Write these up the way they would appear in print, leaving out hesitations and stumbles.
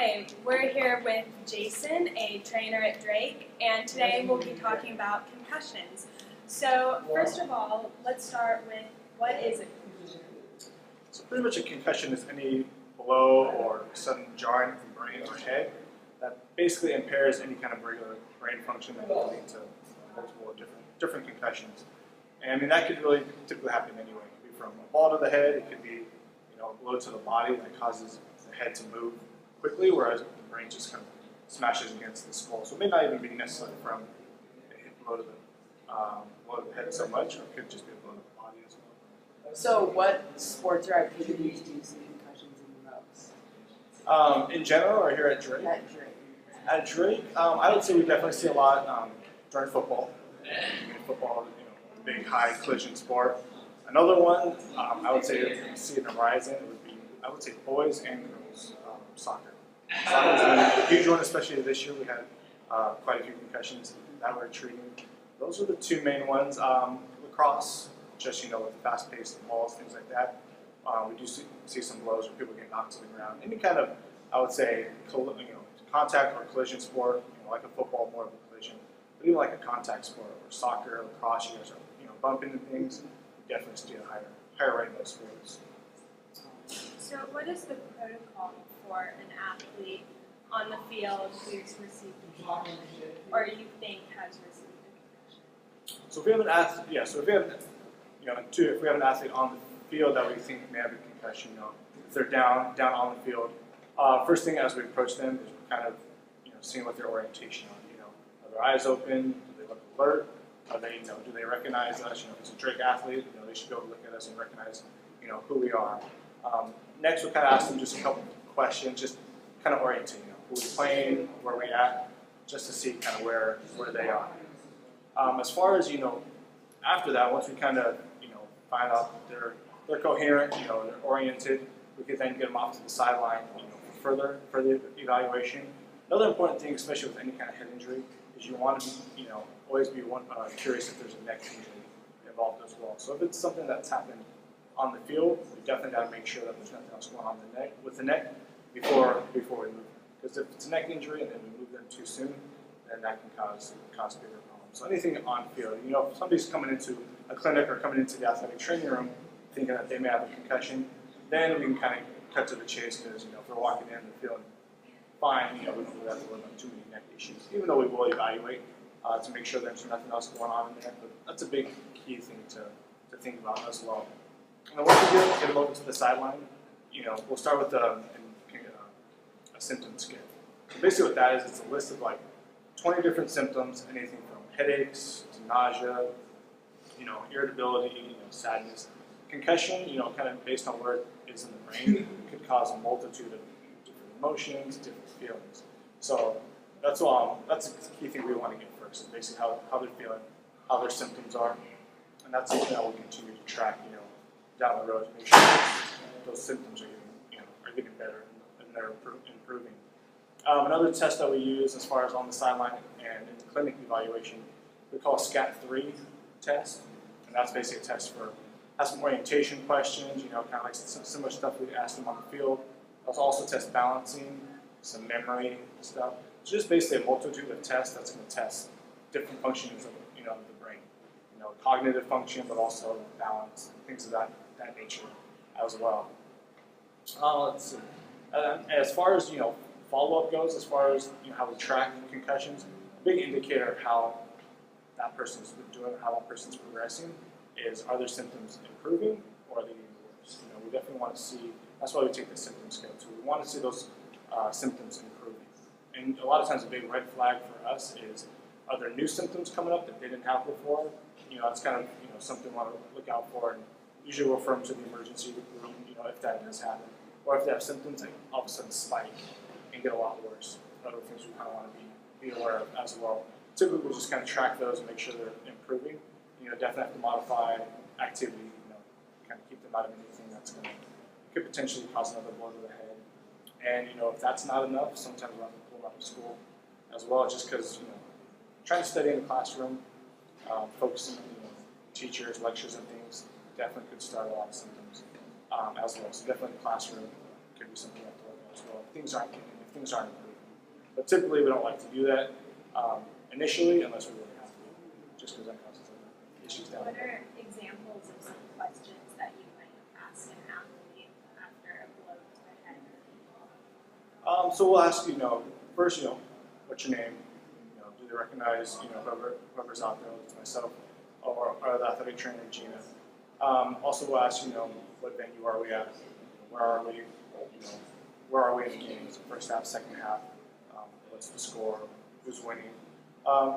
Hi, we're here with Jason, a trainer at Drake, and today we'll be talking about concussions. So first of all, let's start with what is a concussion? So pretty much a concussion is any blow or sudden jarring of the brain or head that basically impairs any kind of regular brain function that can lead to multiple different concussions. And I mean that could really typically happen anyway. It could be from a ball to the head, it could be a blow to the body that causes the head to move quickly, whereas the brain just kind of smashes against the skull. So it may not even be necessarily from a blow to the head so much, or it could just be a blow to the body as well. So what sports or activities do you see concussions in the most? In general, or here at Drake? At Drake. At Drake, I would say we definitely see a lot during football. Football, the big high collision sport. Another one, I would say you see in the horizon would be, I would say boys and girls soccer. Soccer is a huge one, especially this year. We had quite a few concussions that we're treating. Those are the two main ones. Lacrosse, just with fast-paced balls, things like that. We do see some blows where people get knocked to the ground. Any kind of, I would say, contact or collision sport, like a football, more of a collision, but even like a contact sport or soccer, lacrosse, you guys are bumping into things. We definitely see a higher rate in those sports. So what is the protocol for an athlete on the field who's received a concussion, or you think has received a concussion? So if we have an athlete, if we have an athlete on the field that we think may have a concussion, if they're down on the field, first thing as we approach them is we're kind of seeing what their orientation are. Are their eyes open? Do they look alert? Are they do they recognize us? If it's a Drake athlete, they should be able to look at us and recognize who we are. Next, we'll kind of ask them just a couple questions, just kind of orienting, who we're playing, where we're at, just to see kind of where they are. As far as after that, once we kind of find out that they're coherent, they're oriented, we could then get them off to the sideline, for further evaluation. Another important thing, especially with any kind of head injury, is you want to be, always be curious if there's a neck injury involved as well. So if it's something that's happened on the field, we definitely got to make sure that there's nothing else going on with the neck before we move them. Because if it's a neck injury and then we move them too soon, then that can cause bigger problems. So anything on field, if somebody's coming into a clinic or coming into the athletic training room thinking that they may have a concussion, then we can kind of cut to the chase because if they're walking in and feeling fine, we don't really have to worry about too many neck issues. Even though we will evaluate to make sure there's nothing else going on in there, but that's a big key thing to think about as well. And then once we get them over to the sideline, we'll start with a symptom scale. So basically what that is, it's a list of like 20 different symptoms, anything from headaches to nausea, irritability, sadness. Concussion, kind of based on where it is in the brain, could cause a multitude of different emotions, different feelings. So that's the key thing we want to get first, is basically how they're feeling, how their symptoms are, and that's something that we'll continue to track, down the road to make sure those symptoms are getting better and they're improving. Another test that we use as far as on the sideline and in the clinic evaluation, we call a SCAT-3 test, and that's basically a test for some orientation questions, kind of like some similar stuff we asked them on the field. They'll also test balancing, some memory stuff. It's just basically a multitude of tests that's going to test different functions of the brain, cognitive function, but also balance, things of that nature as well. Let's see. As far as follow-up goes, as far as how we track concussions, a big indicator of how that person's been doing, how that person's progressing, is are their symptoms improving or are they getting worse? We definitely want to see. That's why we take the symptom scale too. We want to see those symptoms improving. And a lot of times, a big red flag for us is, are there new symptoms coming up that they didn't have before? That's kind of something we want to look out for, and usually refer them to the emergency room. If that does happen, or if they have symptoms that all of a sudden spike and get a lot worse. Other things we kind of want to be aware of as well. Typically, we'll just kind of track those and make sure they're improving. Definitely have to modify activity. Kind of keep them out of anything that's could potentially cause another blow to the head. And if that's not enough, sometimes we'll have to pull them out of school as well, just because trying to study in the classroom, focusing on teachers, lectures, and things definitely could start a lot of symptoms as well. So definitely the classroom could be something you have to look at as well. If things aren't getting things aren't improving. But typically we don't like to do that initially unless we really have to, just because that causes other issues down the What road. are examples of some questions that you might ask an athlete after a blow to the head? So we'll ask, first, what's your name? Do they recognize, whoever's out there, whether it's myself or the athletic trainer, Gina. Also we'll ask, what venue are we at? Where are we? Where are we in the game? Is it first half, second half? What's the score? Who's winning?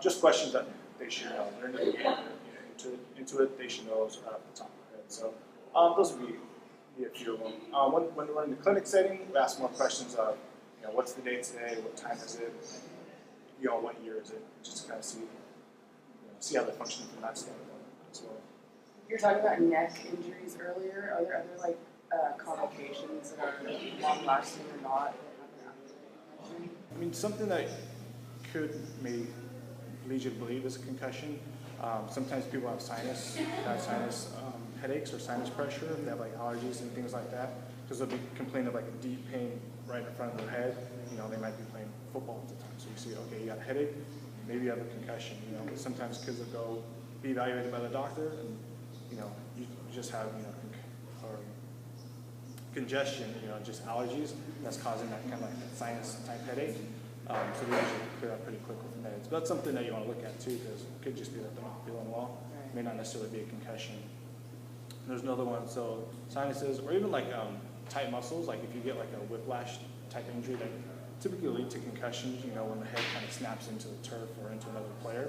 Just questions that they should know. They're into the game, into it, they should know those right off the top of their head. So those would be a few of them. When we're in the clinic setting, we ask more questions of, what's the day today? What time is it? What year is it? Just to kind of see how they're functioning from that standpoint as well. You were talking about neck injuries earlier. Are there other complications that are long lasting or not that happen after a concussion? I mean, something that could maybe lead you to believe is a concussion. Sometimes people have sinus headaches or sinus pressure. They have allergies and things like that because they'll be complaining of a deep pain right in front of their head. They might be playing football at the time, so you see, okay, you got a headache, maybe you have a concussion. But sometimes kids will go be evaluated by the doctor, and you just have or congestion, just allergies that's causing that kind of sinus type headache. So we usually clear that pretty quickly from meds. But that's something that you want to look at too, because it could just be that they're not feeling well. It may not necessarily be a concussion. And there's another one, so sinuses, or even tight muscles, if you get a whiplash type injury that typically lead to concussions, when the head kind of snaps into the turf or into another player,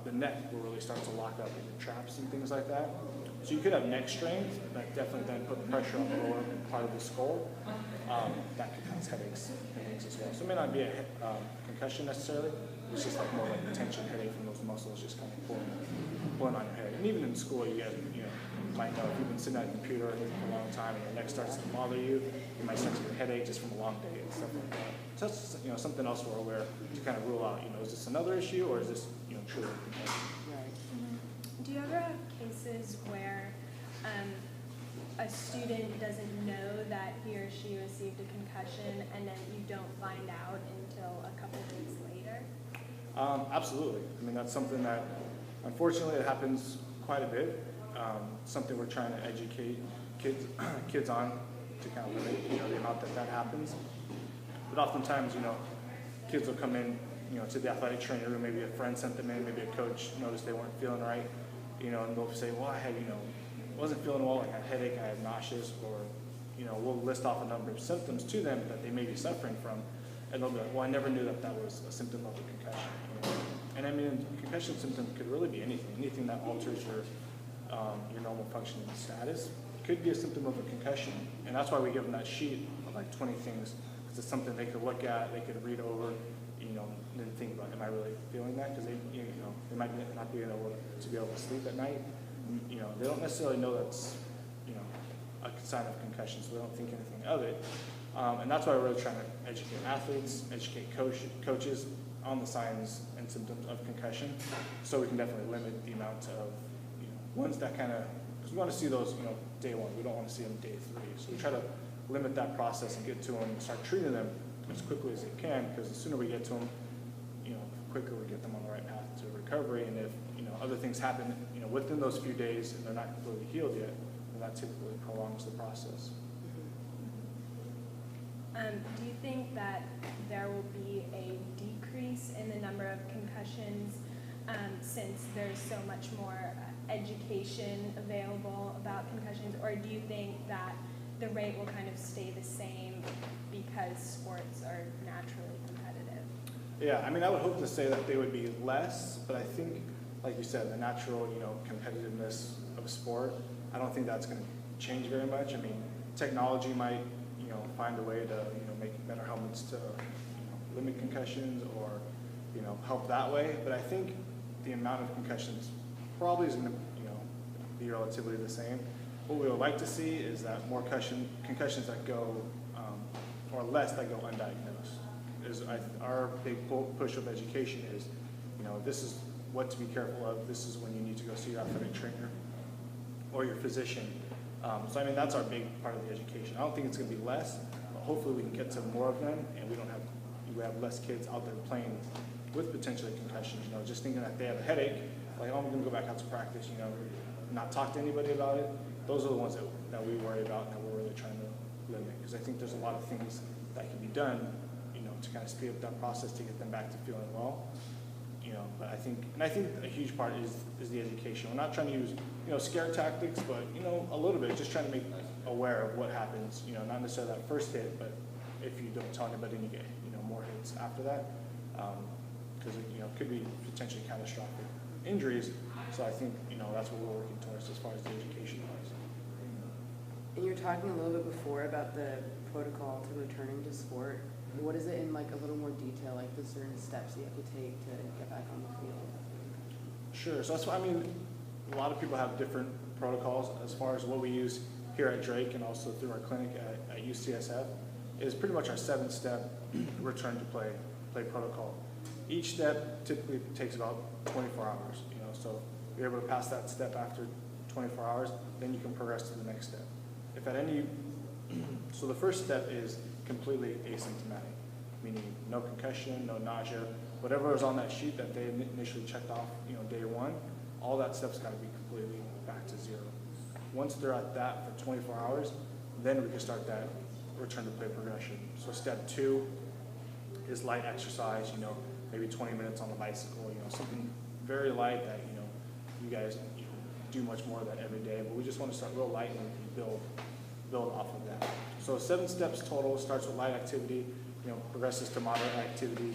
the neck will really start to lock up into traps and things like that. So you could have neck strain that definitely then put pressure on the lower part of the skull. That could cause headaches as well. So it may not be a concussion necessarily. It's just more like a tension headache from those muscles just kind of pulling on your head. And even in school, you guys, might know if you've been sitting at a computer for a long time and your neck starts to bother you, you might start to get a headache just from a long day and stuff like that. So that's something else we're aware to kind of rule out. Is this another issue or is this truly a concussion? Right. Mm-hmm. Do you ever have cases where a student doesn't know that he or she received a concussion and then you don't find out until a couple days later? Absolutely. I mean, that's something that unfortunately it happens quite a bit. Something we're trying to educate kids on to kind of limit the amount that happens. But oftentimes, kids will come in, to the athletic training room. Maybe a friend sent them in. Maybe a coach noticed they weren't feeling right. And they'll say, well, I had wasn't feeling well. I had a headache. I had nauseous, or we'll list off a number of symptoms to them that they may be suffering from, and they'll be like, well, I never knew that was a symptom of a concussion. And I mean, concussion symptom could really be anything that alters your normal functioning status could be a symptom of a concussion. And that's why we give them that sheet of 20 things, because it's something they could look at, they could read over, and then think about, am I really feeling that? Because they might not be able to sleep at night. They don't necessarily know that's a sign of concussion, so they don't think anything of it. And that's why we're really trying to educate athletes, educate coaches on the signs and symptoms of concussion, so we can definitely limit the amount of ones that because we want to see those day one. We don't want to see them day 3. So we try to limit that process and get to them and start treating them as quickly as we can, because the sooner we get to them, the quicker we get them on the right path to recovery. And if other things happen within those few days and they're not completely healed yet, then that typically prolongs the process. Do you think that there will be a decrease in the number of concussions since there's so much more education available about concussions, or do you think that the rate will kind of stay the same because sports are naturally competitive? Yeah, I mean, I would hope to say that they would be less, but I think, like you said, the natural, competitiveness of sport, I don't think that's going to change very much. I mean, technology might, find a way to, make better helmets to, limit concussions or, help that way. But I think the amount of concussions probably is going to, be relatively the same. What we would like to see is that more concussions that go, or less that go undiagnosed. Our big push of education is, this is what to be careful of. This is when you need to go see your athletic trainer or your physician. So I mean, that's our big part of the education. I don't think it's going to be less, but hopefully we can get to more of them, and we have less kids out there playing with potentially concussions. You know, just thinking that they have a headache, like, oh, I'm going to go back out to practice. You know, not talk to anybody about it. Those are the ones that we worry about and that we're really trying to limit, because I think there's a lot of things that can be done, you know, to kind of speed up that process to get them back to feeling well. You know, but I think a huge part is the education. We're not trying to use, you know, scare tactics, but, you know, a little bit, just trying to make aware of what happens. You know, not necessarily that first hit, but if you don't tell anybody and you get, you know, more hits after that, because you know, it could be potentially catastrophic injuries. So I think, you know, that's what we're working towards as far as the education wise. And you're talking a little bit before about the protocol to returning to sport. What is it in like a little more detail, like the certain steps you have to take to get back on the field? Sure. So that's why, I mean, a lot of people have different protocols as far as what we use here at Drake and also through our clinic at UCSF is pretty much our 7-step return to play protocol. Each step typically takes about 24 hours, you know, so if you're able to pass that step after 24 hours, then you can progress to the next step. If at any, so the first step is completely asymptomatic, meaning no concussion, no nausea, whatever was on that sheet that they initially checked off, you know, day one, all that stuff's got to be completely back to zero. Once they're at that for 24 hours, then we can start that return to play progression. So step 2 is light exercise, you know, maybe 20 minutes on the bicycle, you know, something very light that, you know, you guys do much more of that every day, but we just want to start real light and build off of that. So 7 steps total, starts with light activity, you know, progresses to moderate activity,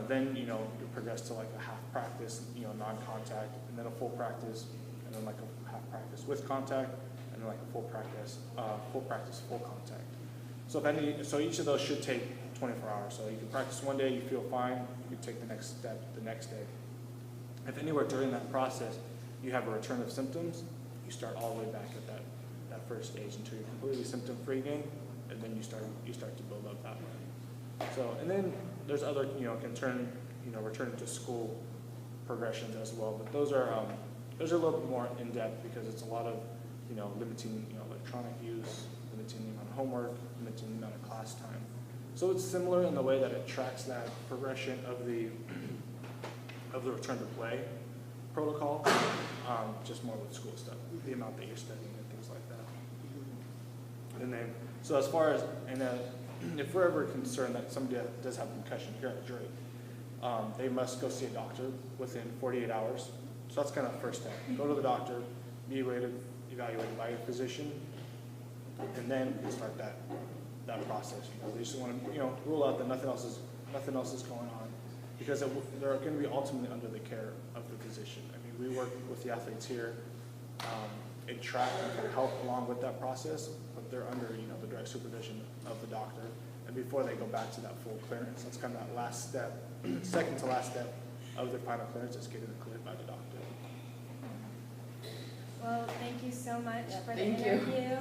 then, you know, you progress to like a half practice, you know, non-contact, and then a full practice, and then like a half practice with contact, and then like a full practice, full contact. So each of those should take 24 hours. So you can practice one day, you feel fine, you take the next step the next day. If anywhere during that process you have a return of symptoms, you start all the way back at that first stage until you're completely symptom-free again, and then you start to build up that way. So, and then there's other, you know, returning to school progressions as well, but those are a little bit more in depth because it's a lot of, you know, limiting, you know, electronic use, limiting the amount of homework, limiting the amount of class time. So it's similar in the way that it tracks that progression of the return to play protocol, just more with school stuff, the amount that you're studying and things like that. And then, so as far as, if we're ever concerned that somebody does have concussion here at Drake, they must go see a doctor within 48 hours. So that's kind of the first step. Go to the doctor, be evaluated by your physician, and then you can start that process. You know, they just want to, you know, rule out that nothing else is going on, because they're going to be ultimately under the care of the physician. I mean, we work with the athletes here and track and help along with that process, but they're under, you know, the direct supervision of the doctor. And before they go back to that full clearance, that's kind of that last step, second to last step of the final clearance is getting it cleared by the doctor. Well, thank you so much for the Thank you. interview.